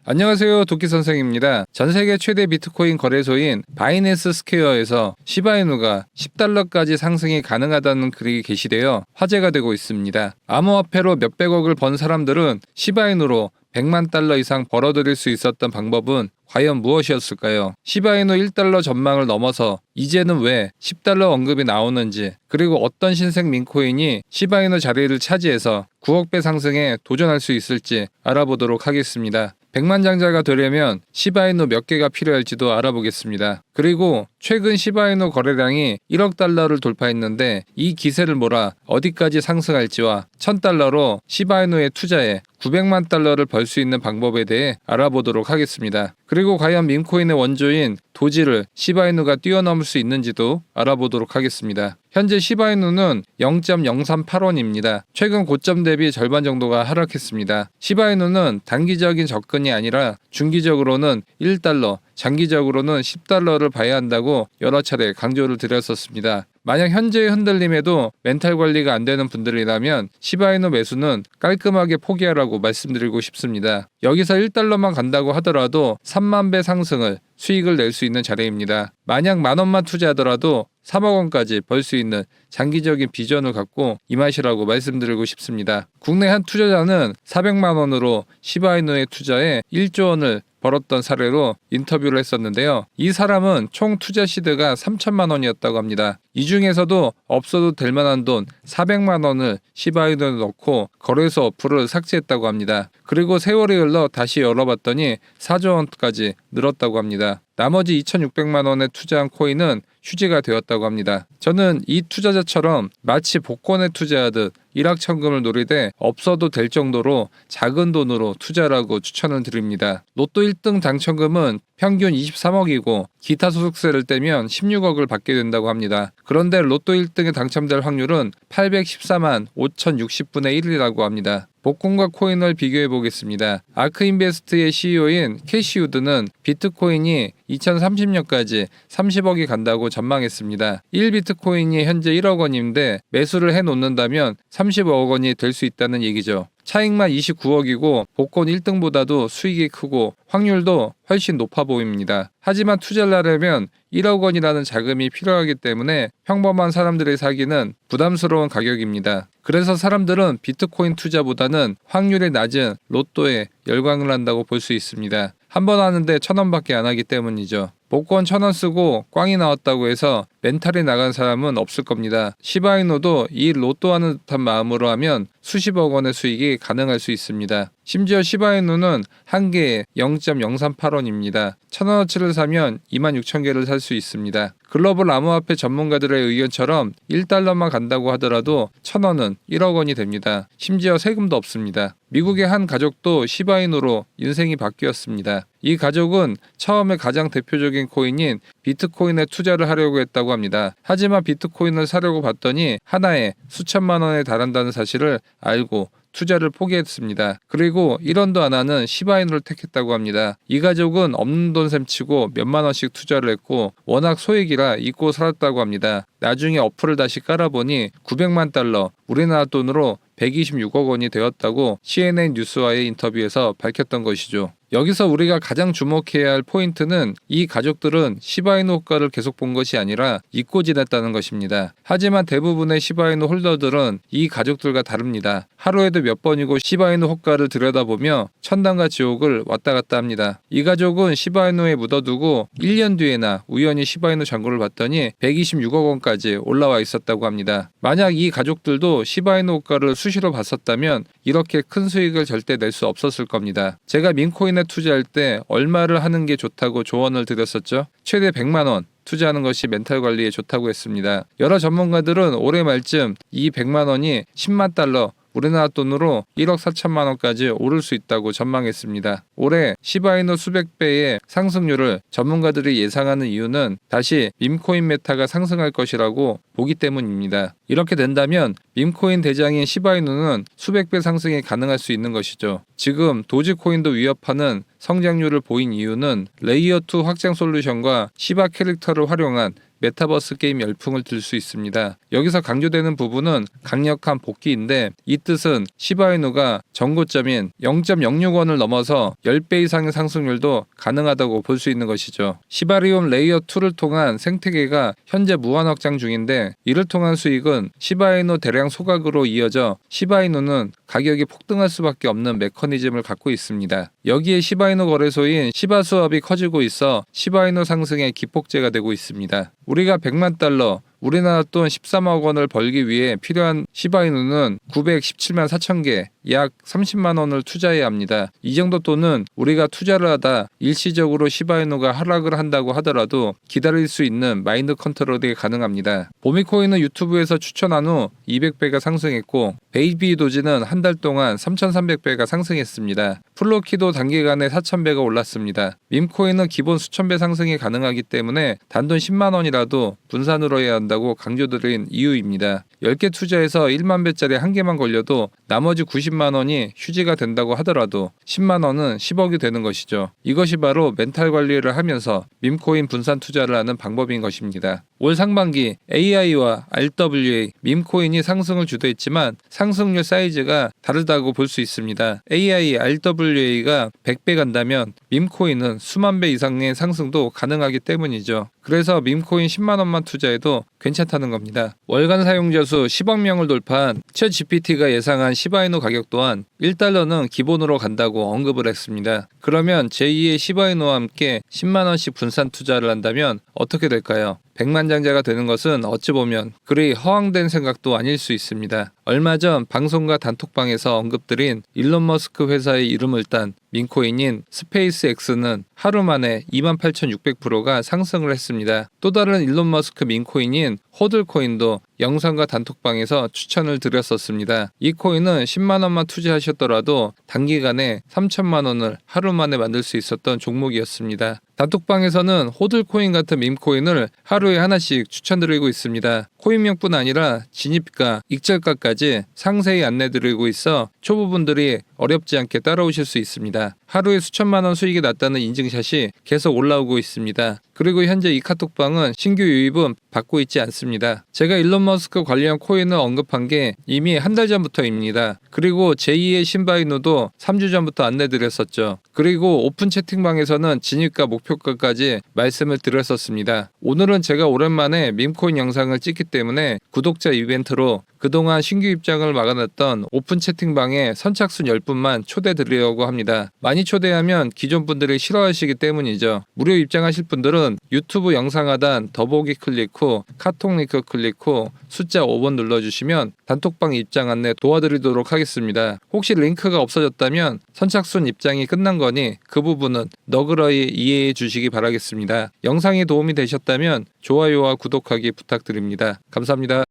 안녕하세요. 도끼 선생입니다. 전 세계 최대 비트코인 거래소인 바이낸스 스퀘어에서 시바이누가 10달러까지 상승이 가능하다는 글이 게시되어 화제가 되고 있습니다. 암호화폐로 몇백억을 번 사람들은 시바이누로 100만 달러 이상 벌어들일 수 있었던 방법은 과연 무엇이었을까요? 시바이누 1달러 전망을 넘어서 이제는 왜 10달러 언급이 나오는지, 그리고 어떤 신생 민코인이 시바이누 자리를 차지해서 9억 배 상승에 도전할 수 있을지 알아보도록 하겠습니다. 100만 장자가 되려면 시바이누 몇 개가 필요할지도 알아보겠습니다. 그리고 최근 시바이누 거래량이 1억 달러를 돌파했는데 이 기세를 몰아 어디까지 상승할지와 1000달러로 시바이누에 투자해 900만 달러를 벌 수 있는 방법에 대해 알아보도록 하겠습니다. 그리고 과연 밈코인의 원조인 도지를 시바이누가 뛰어넘을 수 있는지도 알아보도록 하겠습니다. 현재 시바이누는 0.038원입니다. 최근 고점 대비 절반 정도가 하락했습니다. 시바이누는 단기적인 접근이 아니라 중기적으로는 1달러, 장기적으로는 10달러를 봐야 한다고 여러 차례 강조를 드렸었습니다. 만약 현재의 흔들림에도 멘탈 관리가 안 되는 분들이라면 시바이누 매수는 깔끔하게 포기하라고 말씀드리고 싶습니다. 여기서 1달러만 간다고 하더라도 3만 배 상승을 수익을 낼 수 있는 자리입니다. 만약 만원만 투자하더라도 3억 원까지 벌 수 있는 장기적인 비전을 갖고 임하시라고 말씀드리고 싶습니다. 국내 한 투자자는 400만 원으로 시바이누에 투자해 1조 원을 벌었던 사례로 인터뷰를 했었는데요. 이 사람은 총 투자 시드가 3천만 원이었다고 합니다. 이 중에서도 없어도 될 만한 돈 400만 원을 시바이누에 넣고 거래소 어플을 삭제했다고 합니다. 그리고 세월이 흘러 다시 열어봤더니 4조 원까지 늘었다고 합니다. 나머지 2,600만 원에 투자한 코인은 휴지가 되었다고 합니다. 저는 이 투자자처럼 마치 복권에 투자하듯 일확천금을 노리되 없어도 될 정도로 작은 돈으로 투자라고 추천을 드립니다. 로또 1등 당첨금은 평균 23억이고 기타 소득세를 떼면 16억을 받게 된다고 합니다. 그런데 로또 1등에 당첨될 확률은 814만 5,060분의 1이라고 합니다. 복권과 코인을 비교해 보겠습니다. 아크인베스트의 CEO인 캐시 우드는 비트코인이 2030년까지 30억이 간다고 전망했습니다. 1비트코인이 현재 1억 원인데 매수를 해놓는다면 30억 원이 될 수 있다는 얘기죠. 차익만 29억이고 복권 1등보다도 수익이 크고 확률도 훨씬 높아 보입니다. 하지만 투자를 하려면 1억 원이라는 자금이 필요하기 때문에 평범한 사람들이 사기는 부담스러운 가격입니다. 그래서 사람들은 비트코인 투자보다는 확률이 낮은 로또에 열광을 한다고 볼 수 있습니다. 한 번 하는데 1,000원밖에 안 하기 때문이죠. 복권 1,000원 쓰고 꽝이 나왔다고 해서 멘탈이 나간 사람은 없을 겁니다. 시바이누도 이 로또 하는 듯한 마음으로 하면 수십억 원의 수익이 가능할 수 있습니다. 심지어 시바이누는 한 개에 0.038원입니다. 1,000원어치를 사면 26,000개를 살 수 있습니다. 글로벌 암호화폐 전문가들의 의견처럼 1달러만 간다고 하더라도 1,000원은 1억 원이 됩니다. 심지어 세금도 없습니다. 미국의 한 가족도 시바이누로 인생이 바뀌었습니다. 이 가족은 처음에 가장 대표적인 코인인 비트코인에 투자를 하려고 했다고 합니다. 하지만 비트코인을 사려고 봤더니 하나에 수천만 원에 달한다는 사실을 알고 투자를 포기했습니다. 그리고 1원도 안 하는 시바이누를 택했다고 합니다. 이 가족은 없는 돈 셈치고 몇만 원씩 투자를 했고 워낙 소액이라 잊고 살았다고 합니다. 나중에 어플을 다시 깔아보니 900만 달러, 우리나라 돈으로 126억 원이 되었다고 CNN 뉴스와의 인터뷰에서 밝혔던 것이죠. 여기서 우리가 가장 주목해야 할 포인트는 이 가족들은 시바이누 호가를 계속 본 것이 아니라 잊고 지냈다는 것입니다. 하지만 대부분의 시바이누 홀더들은 이 가족들과 다릅니다. 하루에도 몇 번이고 시바이누 호가를 들여다보며 천당과 지옥을 왔다 갔다 합니다. 이 가족은 시바이누에 묻어두고 1년 뒤에나 우연히 시바이누 잔고를 봤더니 126억 원까지 올라와 있었다고 합니다. 만약 이 가족들도 시바이누 호가를 수시로 봤었다면 이렇게 큰 수익을 절대 낼 수 없었을 겁니다. 제가 민코인에 투자할 때 얼마를 하는 게 좋다고 조언을 드렸었죠. 최대 100만 원 투자하는 것이 멘탈 관리에 좋다고 했습니다. 여러 전문가들은 올해 말쯤 이 100만 원이 10만 달러, 우리나라 돈으로 1억 4천만 원까지 오를 수 있다고 전망했습니다. 올해 시바이누 수백 배의 상승률을 전문가들이 예상하는 이유는 다시 밈코인 메타가 상승할 것이라고 보기 때문입니다. 이렇게 된다면 밈코인 대장인 시바이누는 수백 배 상승이 가능할 수 있는 것이죠. 지금 도지코인도 위협하는 성장률을 보인 이유는 레이어 2 확장 솔루션과 시바 캐릭터를 활용한 메타버스 게임 열풍을 들 수 있습니다. 여기서 강조되는 부분은 강력한 복귀인데 이 뜻은 시바이누가 정고점인 0.061원을 넘어서 10배 이상의 상승률도 가능하다고 볼 수 있는 것이죠. 시바리움 레이어 2를 통한 생태계가 현재 무한 확장 중인데 이를 통한 수익은 시바이누 대량 소각으로 이어져 시바이누는 가격이 폭등할 수밖에 없는 메커니즘을 갖고 있습니다. 여기에 시바이누 거래소인 시바 수업이 커지고 있어 시바이누 상승의 기폭제가 되고 있습니다. 우리가 100만 달러, 우리나라 돈 13억 원을 벌기 위해 필요한 시바이누는 917만 4천 개, 약 30만 원을 투자해야 합니다. 이 정도 돈은 우리가 투자를 하다 일시적으로 시바이누가 하락을 한다고 하더라도 기다릴 수 있는 마인드 컨트롤이 가능합니다. 보미코인은 유튜브에서 추천한 후 200배가 상승했고 베이비 도지는 한 달 동안 3,300배가 상승했습니다. 플로키도 단기간에 4,000배가 올랐습니다. 밈코인은 기본 수천 배 상승이 가능하기 때문에 단돈 10만 원이라도 분산으로 해야 한다고 강조드린 이유입니다. 10개 투자해서 1만 배짜리 한 개만 걸려도 나머지 90만 원이 휴지가 된다고 하더라도 10만 원은 10억이 되는 것이죠. 이것이 바로 멘탈 관리를 하면서 밈코인 분산 투자를 하는 방법인 것입니다. 올 상반기 AI와 RWA, 밈코인이 상승을 주도했지만 상승률 사이즈가 다르다고 볼 수 있습니다. AI, RWA가 100배 간다면 밈코인은 수만 배 이상의 상승도 가능하기 때문이죠. 그래서 밈코인 10만 원만 투자해도 괜찮다는 겁니다. 월간 사용자 수 10억 명을 돌파한 챗GPT가 예상한 시바이누 가격 또한 1달러는 기본으로 간다고 언급을 했습니다. 그러면 제2의 시바이누와 함께 10만 원씩 분산 투자를 한다면 어떻게 될까요? 백만장자가 되는 것은 어찌 보면 그리 허황된 생각도 아닐 수 있습니다. 얼마 전 방송과 단톡방에서 언급드린 일론 머스크 회사의 이름을 딴 민코인인 스페이스X는 하루 만에 28,600%가 상승을 했습니다. 또 다른 일론 머스크 민코인인 호들코인도 영상과 단톡방에서 추천을 드렸었습니다. 이 코인은 10만 원만 투자하셨더라도 단기간에 3천만 원을 하루 만에 만들 수 있었던 종목이었습니다. 단톡방에서는 호들코인 같은 밈코인을 하루에 하나씩 추천드리고 있습니다. 코인명뿐 아니라 진입가, 익절가까지 상세히 안내드리고 있어 초보분들이 어렵지 않게 따라오실 수 있습니다. 하루에 수천만 원 수익이 났다는 인증샷이 계속 올라오고 있습니다. 그리고 현재 이 카톡방은 신규 유입은 받고 있지 않습니다. 제가 일론 머스크 관련 코인을 언급한 게 이미 한 달 전부터입니다. 그리고 제2의 신바이누도 3주 전부터 안내드렸었죠. 그리고 오픈 채팅방에서는 진입가 목표가까지 말씀을 드렸었습니다. 오늘은 제가 오랜만에 밈코인 영상을 찍기 때문에 구독자 이벤트로 그동안 신규 입장을 막아놨던 오픈 채팅방에 선착순 10분만 초대드리려고 합니다. 많이 초대하면 기존 분들이 싫어하시기 때문이죠. 무료 입장하실 분들은 유튜브 영상 하단 더보기 클릭 후 카톡 링크 클릭 후 숫자 5번 눌러주시면 단톡방 입장 안내 도와드리도록 하겠습니다. 혹시 링크가 없어졌다면 선착순 입장이 끝난 거니 그 부분은 너그러이 이해해 주시기 바라겠습니다. 영상이 도움이 되셨다면 좋아요와 구독하기 부탁드립니다. 감사합니다.